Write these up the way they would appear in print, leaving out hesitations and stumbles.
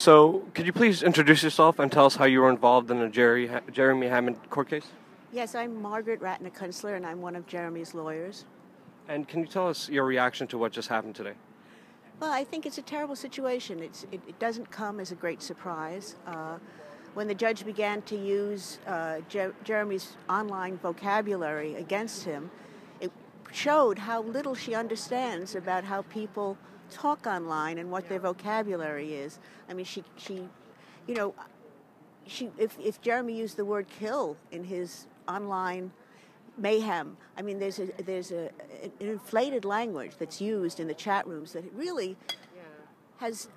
So, could you please introduce yourself and tell us how you were involved in the Jeremy Hammond court case? Yes, I'm Margaret Ratner-Kunstler, and I'm one of Jeremy's lawyers. And can you tell us your reaction to what just happened today? Well, I think it's a terrible situation. It doesn't come as a great surprise. When the judge began to use Jeremy's online vocabulary against him, it showed how little she understands about how people talk online and what their vocabulary is. I mean, you know, if Jeremy used the word "kill" in his online mayhem, I mean, there's an inflated language that's used in the chat rooms that really has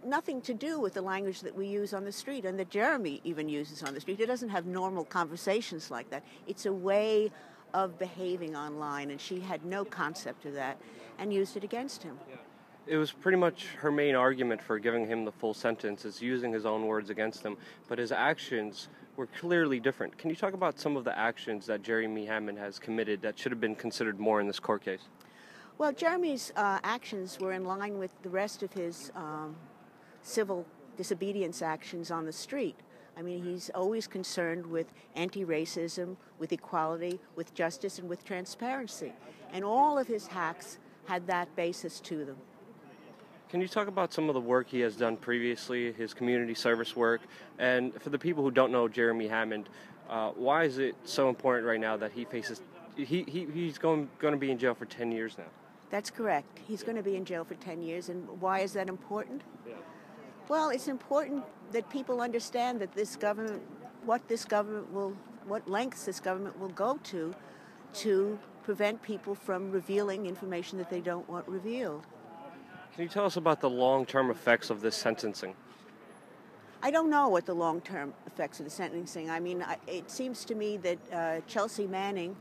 nothing to do with the language that we use on the street and that Jeremy even uses on the street. It doesn't have normal conversations like that. It's a way of behaving online, and she had no concept of that and used it against him. It was pretty much her main argument for giving him the full sentence is using his own words against him, but his actions were clearly different. Can you talk about some of the actions that Jeremy Hammond has committed that should have been considered more in this court case? Well, Jeremy's actions were in line with the rest of his civil disobedience actions on the street. I mean, he's always concerned with anti-racism, with equality, with justice, and with transparency. And all of his hacks had that basis to them. Can you talk about some of the work he has done previously, his community service work, and for the people who don't know Jeremy Hammond, why is it so important right now that he faces, he's going to be in jail for 10 years now? That's correct. He's going to be in jail for 10 years, and why is that important? Yeah. Well, it's important that people understand that this government, what lengths this government will go to prevent people from revealing information that they don't want revealed. Can you tell us about the long-term effects of this sentencing? I don't know what the long-term effects of the sentencing. I mean, it seems to me that Chelsea Manning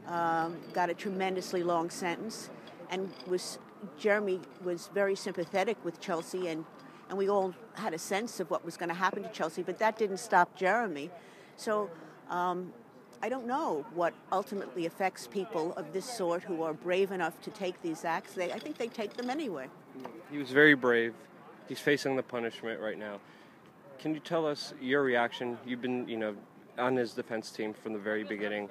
got a tremendously long sentence, and Jeremy was very sympathetic with Chelsea, and we all had a sense of what was going to happen to Chelsea, but that didn't stop Jeremy. So I don't know what ultimately affects people of this sort who are brave enough to take these acts. I think they take them anyway. He was very brave. He's facing the punishment right now. Can you tell us your reaction? You've been, on his defense team from the very beginning.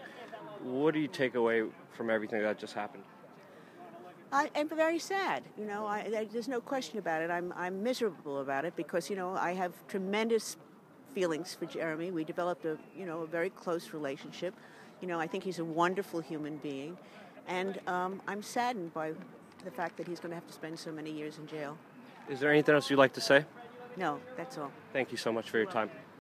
What do you take away from everything that just happened? I'm very sad. There's no question about it. I'm miserable about it because, I have tremendous feelings for Jeremy. We developed a very close relationship. I think he's a wonderful human being, and I'm saddened by the fact that he's going to have to spend so many years in jail. Is there anything else you'd like to say? No, that's all. Thank you so much for your time.